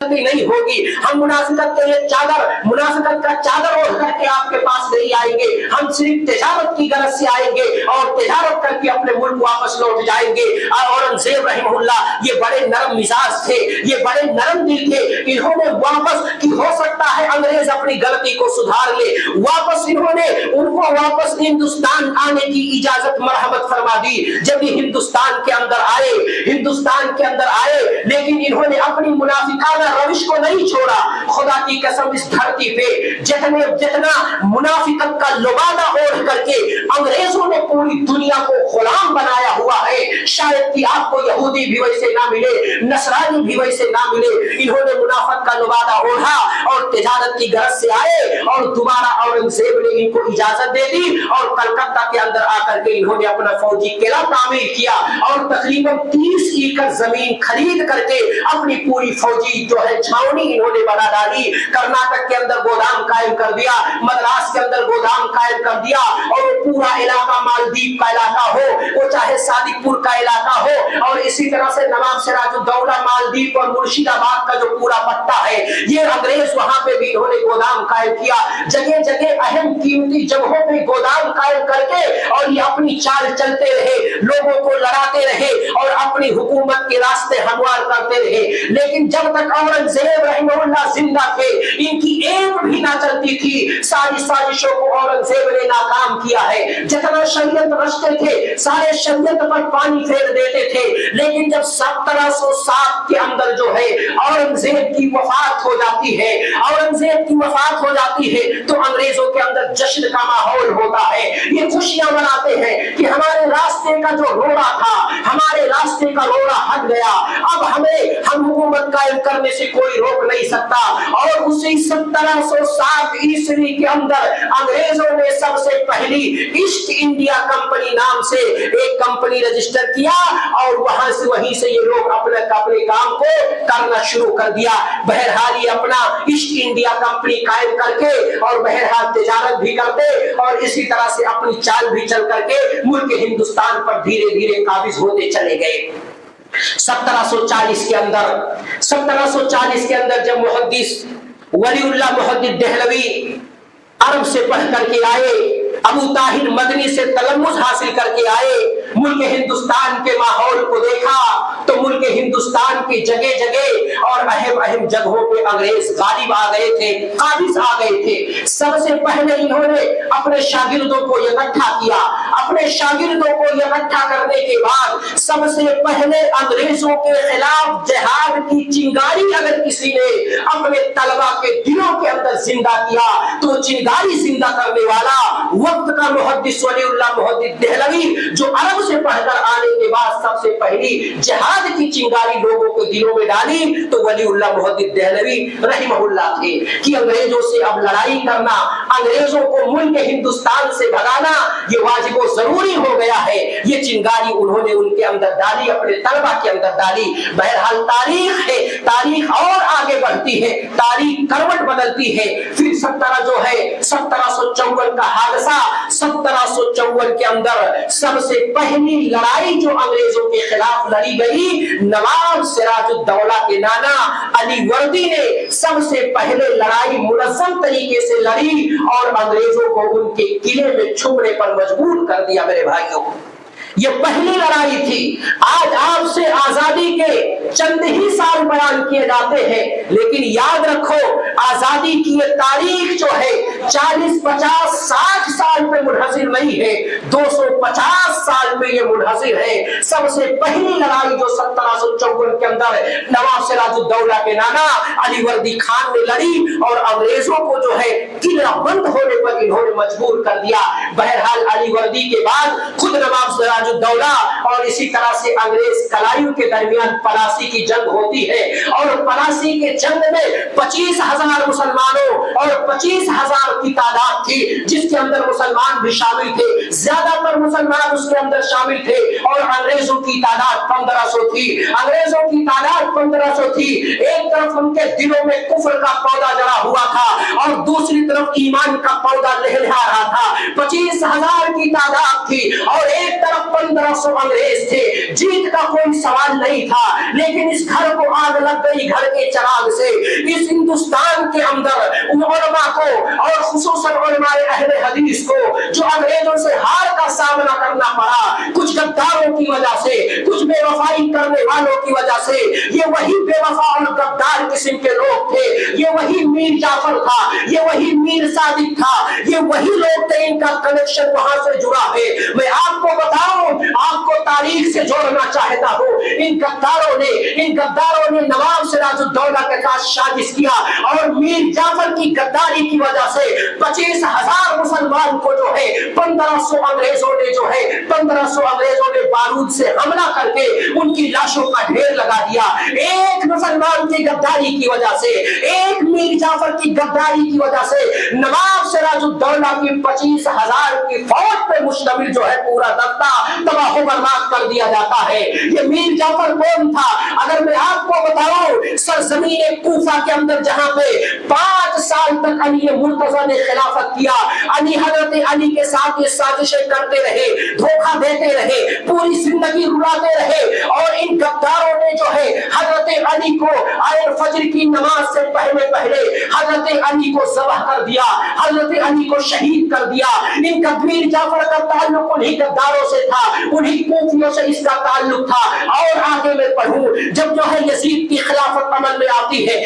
नहीं होगी। हम मुनाफिकत के लिए मुनाफिकत का चादर ओढ़ करके आपके पास नहीं आएंगे। हम सिर्फ तिजारत की गरज से आएंगे और तिजारत करके अपने मुल्क वापस लौट जाएंगे। औरंगजेब रहमहुल्लाह ये बड़े नरम मिजाज थे, ये बड़े नरम दिल थे। इन्होंने वापस कि हो सकता है अंग्रेज अपनी गलती को सुधार ले, इन्होंने उनको वापस हिंदुस्तान आने की इजाजत मरहमत फरमा दी। जब ये हिंदुस्तान के अंदर आए, लेकिन इन्होंने अपनी मुनाफिकाना रविश को नहीं छोड़ा। खुदा की कसम इस धरती पे जितना मुनाफिकत का लुबादा ओढ़ करके अंग्रेजों ने पूरी दुनिया को गुलाम बनाया हुआ है, शायद कि आपको यहूदी भी वैसे ना मिले, नसरानी भी वैसे ना मिले। इन्होंने मुनाफिकत का लुबादा ओढ़ा और तिजारत की गरज से आए और दोबारा औरंगजेब ने इनको इजाजत दे दी और कलकत्ता के अंदर आकर के इन्होंने अपना फौजी किला तामीर किया और तकरीबन 30 एकड़ जमीन खरीद करके अपनी पूरी फौजी जो है छावनी इन्होंने बना डाली। कर्नाटक के अंदर गोदाम कायम कर दिया, मद्रास के अंदर गोदाम कायम कर दिया और वो पूरा इलाका मालदीव का इलाका हो, वो चाहे सादिकपुर का इलाका हो और इसी तरह से नवाब सिराजुद्दौला मालदीव और मुर्शिदाबाद का जो पूरा पट्टा है, ये अंग्रेज वहां पे भी इन्होंने गोदाम कायम किया। जगह जगह अहम कीमती जगहों पे गोदाम कायम करके और ये अपनी चाल चलते रहे, लोगों को लड़ाते रहे और अपनी हुकूमत के रास्ते हमवार करते रहे। लेकिन जब तक औरंगजेब रहमहुल्लाह जिंदा थे, इनकी एक भी ना चलती थी। सारी साजिशों को औरंगजेब ने नाकाम किया है। जितना षड्यंत्र रचते थे, सारे षड्यंत्र पर पानी फेर देते थे। लेकिन जब 1707 के अंदर जो है औरंगजेब की वफात हो जाती है, तो अंग्रेजों के अंदर जश्न का माहौल होता है। ये खुशियां मनाते हैं कि हमारे रास्ते का जो रोड़ा था, हमारे रास्ते का रोड़ा हट गया, अब हम हुकूमत कायम करने से कोई रोक नहीं सकता। और उसी 1707 ईस्वी के अंदर अंग्रेजों ने सबसे पहली ईस्ट इंडिया कंपनी नाम से एक कंपनी रजिस्टर किया और वहीं से ये लोग अपने काम को करना शुरू कर दिया। बहरहाल ये अपना ईस्ट इंडिया कंपनी कायम करके और बहरहाल तिजारत भी करते और इसी तरह से अपनी चाल भी चल करके मुल्क हिंदुस्तान पर धीरे धीरे काबिज होते चले गए। 1740 के अंदर जब मुहद्दिस वलीउल्लाह मुहद्दिस देहलवी अरब से पढ़ करके आए, अबू ताहिर मदनी से तलम्मुज़ हासिल करके आए, मुल्क हिंदुस्तान के माहौल को देखा तो मुल्क हिंदुस्तान की जगह जगह और अहम जगहों पे अंग्रेज गालिब आ गए थे, काबिज आ गए थे। सबसे पहले इन्होंने अपने शागिर्दों को इकट्ठा किया। अपने शागिर्दों को इकट्ठा करने के बाद सबसे पहले अंग्रेजों के खिलाफ जिहाद की चिंगारी अगर किसी ने अपने तलबा के दिलों के अंदर जिंदा किया तो चिंगारी जिंदा करने वाला वक्त का मुहद्दिस वलीउल्लाह मुहद्दिस देहलवी, जो अरब से पढ़कर आने के बाद सबसे पहली जिहाद की चिंगारी लोगों के दिलों में डाली, तो वलीउल्लाह मुहद्दिस देहलवी रहमहुल्लाह थे कि अंग्रेजों से अब लड़ाई करना, अंग्रेजों को मुल्क हिंदुस्तान से भगाना ये वाजिब जरूरी हो गया है। ये चिंगारी उन्होंने उनके अंदर डाली, अपने तलबा के अंदर डाली। बहरहाल तारीख है, तारीख और आगे बढ़ती है, तारीख करवट बदलती है। फिर 1754 का हादसा, 1754 के अंदर सबसे पहली लड़ाई जो अंग्रेजों के खिलाफ लड़ी गई, नवाब सिराजुद्दौला के नाना अली वर्दी ने सबसे पहले लड़ाई मुनज़्ज़म तरीके से लड़ी और अंग्रेजों को उनके किले में छुपने पर मजबूर कर दिया। मेरे भाइयों, ये पहली लड़ाई थी। आज आपसे आजादी के चंद ही साल बयान किए जाते हैं, लेकिन याद रखो आजादी की ये तारीख जो है 40, 50, 60 साल पे मुनहसिर नहीं है, 250 साल पे ये मुनहसिर है। सबसे पहली लड़ाई जो 1754 के अंदर नवाब सिराजुद्दौला के नाना अली वर्दी खान ने लड़ी और अंग्रेजों को जो है किला बंद होने पर इन्होंने मजबूर कर दिया। बहरहाल अली वर्दी के बाद खुद नवाब सिराजुद्दौला और इसी तरह से अंग्रेज कलाइयों के दरमियान पलासी की जंग होती है और पलासी के जंग में 25,000 20,000 मुसलमानों और 25,000 की तादाद थी, जिसके अंदर मुसलमान भी शामिल थे, ज्यादातर मुसलमान उसके अंदर शामिल थे। और अंग्रेजों की तादाद 1500 थी, अंग्रेजों की तादाद 1500 थी। एक तरफ उनके दिलों में कुफ्र का पौधा जड़ा हुआ था और दूसरी तरफ ईमान का पौधा लहलहा रहा था। 25,000 की तादाद थी और एक तरफ 1500 अंग्रेज थे। जीत का कोई सवाल नहीं था, लेकिन इस घर को आग लग गई, घर के चराग से। इस हिंदुस्तान के अंदर उलमा को और खुसूसन उलमाए अहले हदीस को जो अंग्रेजों से हार का सामना करना पड़ा, कुछ गद्दारों की वजह से, कुछ बेवफाई करने वालों की वजह से, ये वही बेवफा और गद्दार किस्म के लोग थे, ये वही मीर जाफर था, ये वही मीर सादिक था, ये वही लोग थे, इनका कनेक्शन वहां से जुड़ा है। मैं आपको बताऊं, आपको तारीख से जोड़ना चाहता हूं। इन गद्दारों ने नवाब सिराजुद्दौला के साथ साजिश किया और मीर जाफर की गद्दारी की वजह से 25,000 मुसलमान को जो है 1500 अंग्रेजों ने बारूद से हमला करके उनकी लाशों का ढेर लगा दिया। एक मुसलमान की गद्दारी की वजह से, एक मीर जाफर की गद्दारी की वजह से नवाब सिराजुद्दौला की 25,000 की फौज पे मुश्तमिल जो है पूरा दस्ता तबाह बर्बाद कर दिया जाता है। ये मीर जाफर कौन था? अगर मैं आपको बताऊं, सरजमीन कूफा के अंदर जहां पे 5 साल तक अली मुर्तजा ने खिलाफत किया, अली हजरत अली के साथ ये साजिशें करते रहे, धोखा देते रहे, पूरी जिंदगी रुलाते रहे और इन गद्दारों ने जो है हजरत अली को आयल फजर की नमाज से पहले हजरत अली को ज़बह कर दिया, हजरत अली को शहीद कर दिया। इनका मीर जाफर का ताल्लुक उन्हीं गद्दारों से था, उन्हीं कूफियों से इसका ताल्लुक था। और आगे मैं पढ़ूं, जब जो है यजीद की खिलाफत अमल में आती है,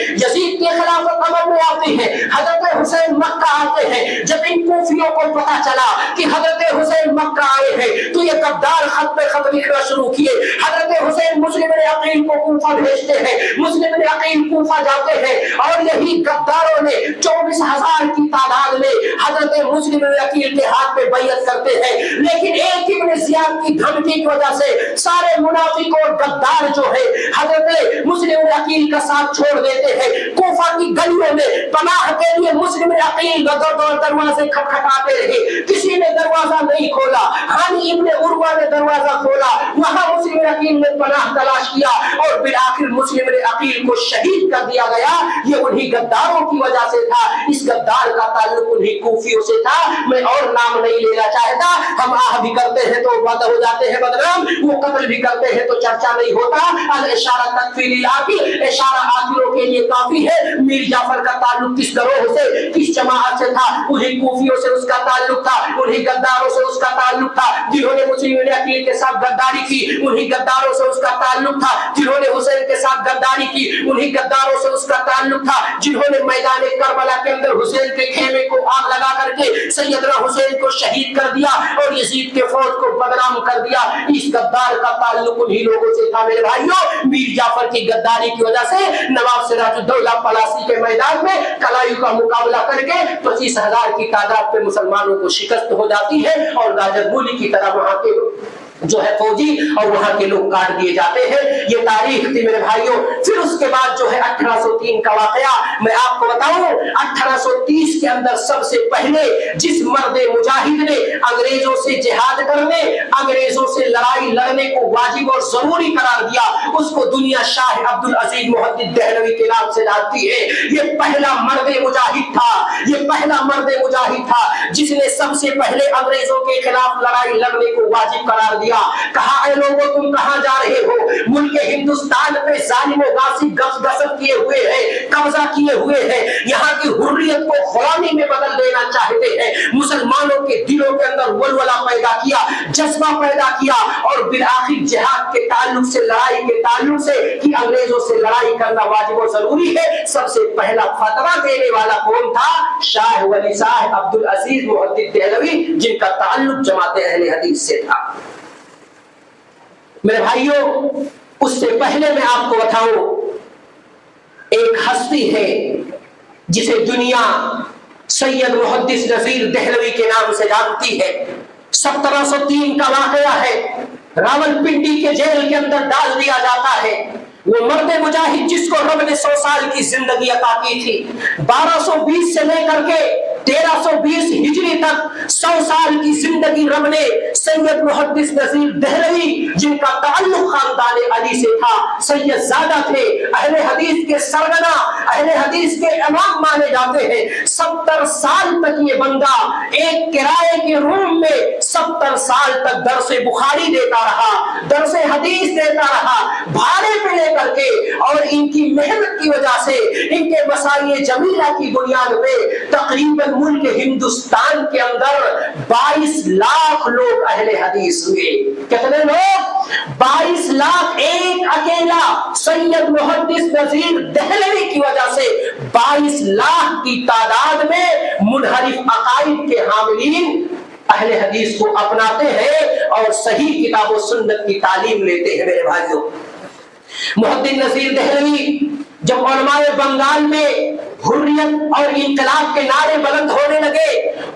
हजरत हुसैन मक्का आते हैं। जब इन कूफियों को पता चला कि हजरत हुसैन मक्का आए हैं, तो ये गद्दार खत पे खत लिखना शुरू किए। हजरत हुसैन मुस्लिम अकील को कूफा भेजते हैं, मुस्लिम अकील कूफा जाते हैं और यही गद्दारों ने 24,000 की तादाद में हजरत मुस्लिम अकील के हाथ में बैयत करते हैं। लेकिन एक इब्न ज़ियाद की धमकी की वजह से सारे मुनाफिक और गद्दार जो है हजरत मुस्लिम अकील का साथ छोड़ देते हैं। कूफा की गलियों में पनाह के लिए मुस्लिम अकील दरवाजे खटखटाते रहे, किसी ने दरवाजा नहीं खोला। हानी इब्न उर्वा ने दरवाजा खोला, वहां मुस्लिम अकील ने पनाह तलाश किया और फिर आखिर मुस्लिम अकील को शहीद कर दिया गया। ये उन्हीं गद्दारों की वजह से था। इस गद्दार का ताल्लुक उन्हीं कूफियों से था। मैं और नाम नहीं लेना चाहता, हम आह भी करते हैं तो बद हो जाते हैं बदनाम, वो कत्ल भी करते हैं तो चर्चा नहीं होता। अल इशारा तकफीरिल आकिल, इशारा आकिलों के लिए काफी है। मीर जाफर का ताल्लुक किस गरोह से, किस जमात से था? उन्हीं कूफियों से उसका ताल्लुक था, उन्हीं गद्दारों से उसका ताल्लुक था जिन्होंने मुस्लिम अकील के साथ गद्दारी की। उन्हीं गद्दारों से उसका ताल्लुक था जिन्होंने हुसैन के साथ गद्दारी की। उन्हीं गद्दारों से उसका ताल्लुक था जिन्होंने मैदान करबला के अंदर हुसैन के खेमे को आग लगा करके सैयदना हुसैन को शहीद कर दिया और यजीद के फौज को बदनाम कर दिया। इस गद्दार का ताल्लुक उन्हीं लोगों से था मेरे भाइयों। मीर जाफर की गद्दारी की वजह से नवाब सिराजुद्दौला पलासी के मैदान में कलायू का मुकाबला करके 25,000 की तादाद पे मुसलमानों को शिकस्त हो जाती है और गाजर गोली की तरह वहां के जो है फौजी और वहां के लोग काट दिए जाते हैं। ये तारीख थी मेरे भाइयों। फिर उसके बाद जो है 1803 का वाकया मैं आपको बताऊं। 1830 के अंदर सबसे पहले जिस मर्द मुजाहिद ने अंग्रेजों से जिहाद करने, अंग्रेजों से लड़ाई लड़ने को वाजिब और जरूरी करार दिया, उसको दुनिया शाह अब्दुल अजीज मुहद्दिद देहलवी के नाम से जानती है। ये पहला मर्द मुजाहिद था, ये पहला मर्द मुजाहिद था जिसने सबसे पहले अंग्रेजों के खिलाफ लड़ाई लड़ने को वाजिब करार दिया। कहा ऐ लोगों तुम कहां जा रहे हो? मुल्क हिंदुस्तान पे जालिमों गासिब गसब किए हुए हैं, कब्जा किए हुए हैं, यहाँ की हुर्रियत को गुलामी में बदल देना चाहते हैं। मुसलमानों के दिलों के अंदर वलवला पैदा किया, जज्बा पैदा किया और फिर आखिर जिहाद के ताल्लुक से, लड़ाई के ताल्लुक से कि अंग्रेजों से लड़ाई करना वाजिब और जरूरी है, सबसे पहला फतवा देने वाला कौन था? शाह वली शाह अब्दुल अजीज मुहद्दिद देहलवी, जिनका ताल्लुक जमात अहले हदीस से था। मेरे भाइयों, उससे पहले मैं आपको बताऊं, एक हस्ती है जिसे दुनिया सैयद मुहद्दिस नजीर देहलवी के नाम से जानती है। 1703 का वाकया है। रावलपिंडी के जेल के अंदर डाल दिया जाता है। वो मर्द मुजाहिद जिसको रब ने 100 साल की जिंदगी अता की थी, 1220 से लेकर के 1320 हिजरी तक 100 साल की जिंदगी रब ने सैयद मुहद्दिस नजीर दहलवी, जिनका ताल्लुक खानदान अली से था, सैयद ज़ादा थे, अहले हदीस के सरगना, अहले हदीस के इमाम माने जाते हैं। 70 साल तक ये बंदा एक किराए के रूम में 70 साल तक दरसे बुखारी देता रहा, दरसे हदीस देता रहा, भाड़े पे लेकर के। और इनकी मेहनत की वजह से, इनके मसाइए जमीला की बुनियाद पे तकरीबन मुल्क हिंदुस्तान के अंदर 22 लाख लोग अहले हदीस हुए। कितने लोग? 22 लाख। एक अकेला सैयद मुहद्दिस नजीर दहलवी की वजह से 22 लाख की तादाद में मुनहरिफ अकाइद के हामिलीन अहले हदीस को अपनाते हैं और सही किताब व सुन्नत की तालीम लेते हैं। मेरे भाइयों, मुहद्दिस नजीर दहलवी जब उलमाए बंगाल में हुर्रियत और इंकलाब के नारे बुलंद होने लगे,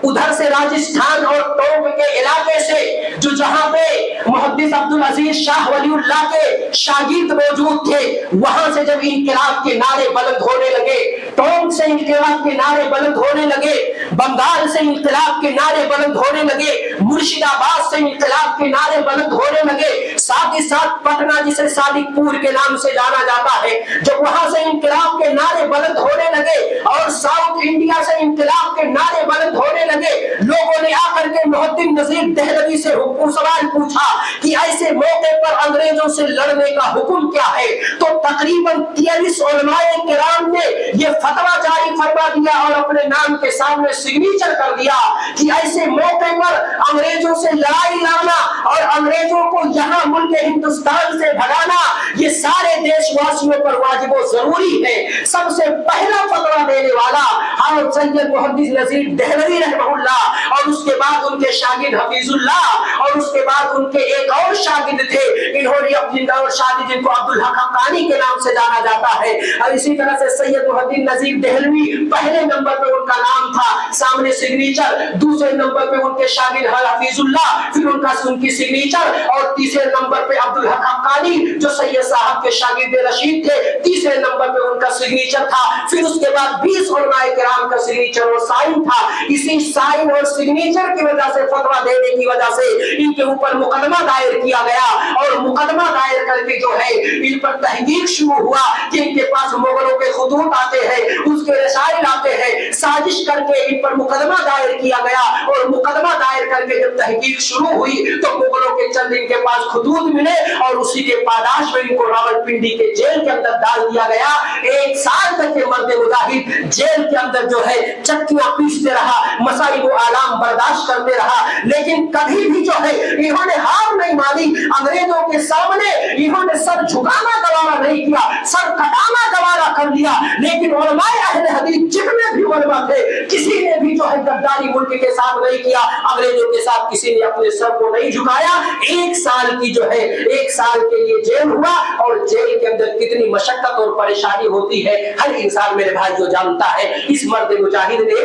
उधर से राजस्थान और टोंक के इलाके से, जो जहां पे मुहद्दिस अब्दुल अजीज शाह वलीउल्लाह के शागिर्द मौजूद थे, वहां से जब इंकलाब के नारे बुलंद होने लगे, टोंक से इंकलाब के नारे बुलंद होने लगे, बंगाल से इंकलाब के नारे बुलंद होने लगे, मुर्शिदाबाद से इंकलाब के नारे बुलंद होने लगे, साथ ही साथ पटना जिसे सादिकपुर के नाम से जाना जाता है, जब वहां से इंकलाब के नारे बुलंद होने लगे और साउथ इंडिया से इंकलाब के नारे बुलंद होने लगे, लोगों ने आकर के मुहद्दिस नजीर दहलवी से सवाल पूछा कि ऐसे मौके पर अंग्रेजों से लड़ने का हुक्म क्या है? तो तकरीबन 43 उलमाए किराम ने यह फतवा जारी फरमा दिया और अपने नाम के सामने सिग्नेचर कर दिया कि ऐसे मौके पर अंग्रेजों से लड़ाई लड़ना और अंग्रेजों को यहाँ मुल्क हिंदुस्तान से भगाना, ये सारे देशवासियों पर वाजिब जरूरी है। सबसे पहला फतवा देने वाला और सैयद मुहद्दिस नजीर दहलवी रहमहुल्लाह, और उसके बाद उनके शागिर्द हफीजुल्लाह, और उसके बाद उनके एक और शागिर्द थे, इन्होंने अपनी और शागिर्द जिनको अब्दुल हक हक्कानी के नाम से जाना जाता है। और इसी तरह से सैयद मुहद्दिस नजीर दहलवी पहले नंबर पे उनका नाम था, सामने सिग्नेचर, दूसरे नंबर पे उनके शागिर्द हफीजुल्लाह, फिर उनकी सिग्नेचर, और तीसरे नंबर पे अब्दुल हक हक्कानी जो सैयद साहब के शागिर्द रशीद थे, तीसरे नंबर पे उनका सिग्नेचर था। फिर उसके बाद 20 उलमाए किराम का सिग्नेचर और साइन था। इसी साइन और सिग्नेचर की वजह से, फतवा देने की वजह से इनके ऊपर मुकदमा दायर किया गया, और मुकदमा दायर करके जो है इन पर तहकीक शुरू हुआ कि इनके पास मुगलों के खुतूत आते हैं, उसके रसाइल आते हैं, साजिश करके इन पर मुकदमा दायर किया गया। और मुकदमा दायर करके जब तहकीक शुरू हुई तो मुगलों के चंद इनके पास खुतूत मिले और उसी के पादाश में इनको रावलपिंडी के जेल के अंदर डाल दिया गया। 1 साल तक के मर्द मुजाहिद जेल के अंदर जो है चक्कियां पीसते रहा, मसाइब व आलाम बर्दाश्त करते रहा, लेकिन कभी भी जो है इन्होंने हार नहीं मानी। अंग्रेजों के सामने इन्होंने सर झुकाना गवारा नहीं किया, सर कटाना गवारा कर लिया। लेकिन उलमाए अहले हदीस जितने भी उलमा थे, किसी ने भी जो है गद्दारी मुल्क के साथ नहीं किया, अंग्रेजों के साथ किसी ने अपने सर को नहीं झुकाया। 1 साल की जो है 1 साल के लिए जेल हुआ, और जेल के अंदर कितनी मशक्कत और परेशानी होती है हर इंसान मेरे भाई जो जानता है। इस मर्द मुजाहिद ने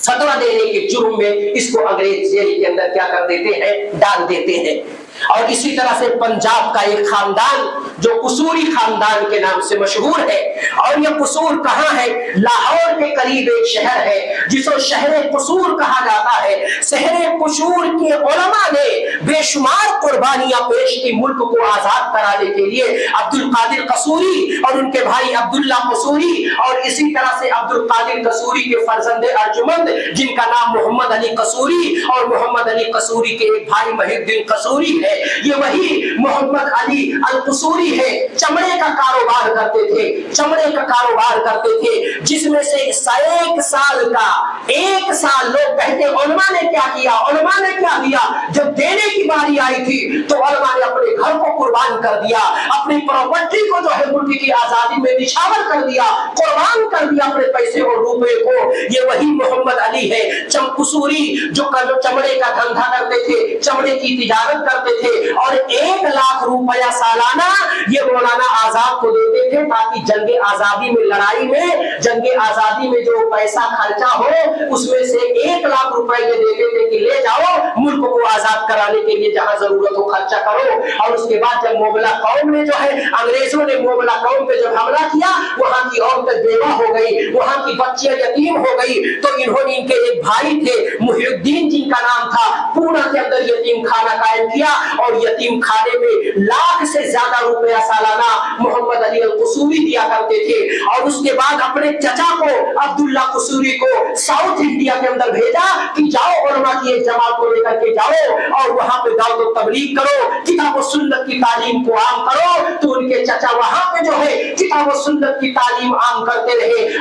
फतवा देने के जुर्म में इसको अंग्रेज जेल के अंदर क्या कर देते हैं, डाल देते हैं। और इसी तरह से पंजाब का एक खानदान जो कसूरी खानदान के नाम से मशहूर है, और यह कसूर कहाँ है? लाहौर के करीब एक शहर है जिसको शहर कसूर कहा जाता है। शहर कसूर के उलमा ने बेशुमार कुर्बानियां पेश की मुल्क को आजाद कराने के लिए। अब्दुल कादिर कसूरी और उनके भाई अब्दुल्ला कसूरी, और इसी तरह से अब्दुल कादिर कसूरी के फर्जंदे अर्जुमंद जिनका नाम मोहम्मद अली कसूरी, और मोहम्मद अली कसूरी के एक भाई महिउद्दीन कसूरी है। ये वही मोहम्मद अली अल कसूरी है। चमड़े का कारोबार करते थे, चमड़े का कारोबार करते थे, जिसमें से 1 साल का 1 साल लोग कहते उलमा ने क्या किया, उलमा ने क्या दिया। जब देने की बारी आई थी तो उलमा ने अपने घर को कुर्बान कर दिया, अपनी प्रॉपर्टी को जो है मुल्क की आजादी में निछावर कर दिया, कुर्बान कर दिया अपने पैसे और रुपए को। ये वही मोहम्मद वाली है। चमकुसूरी जो चमड़े का धंधा करते थे, चमड़े की तिजारत करते थे और 1 लाख रुपया सालाना ये मौलाना आजाद को देते थे ताकि जंगे आजादी में, लड़ाई में, जंगे आजादी में जो पैसा खर्चा हो उसमें से 1 लाख रुपए ये देते थे कि ले जाओ मुल्क को आजाद कराने के लिए, जहां जरूरत हो खर्चा करो। और उसके बाद जब मोगला कौम ने जो है, अंग्रेजों ने मोगला कौम पे जब हमला किया, वहां की औरतें बेवा हो गई, वहां की बच्चियां यतीम हो गई, तो इन्होंने, इनके एक भाई थे मुहिउद्दीन जिनका नाम था, पूना के अंदर यतीम खाना कायम किया और यतीम खाने में लाख से ज्यादा रुपया सालाना मोहम्मद अली अल कुसूरी दिया करते थे। और उसके बाद अपने चचा को, अब्दुल्ला कुसूरी को, साउथ इंडिया के अंदर भेजा कि जाओ उलमा की एक जमात को लेकर के जाओ और वहां पे दावत व तबलीग करो, किताब व सुन्नत की तालीम को आम करो। तो उनके चचा वहां पे जो है किताब व सुन्नत की तालीम आम करते रहे।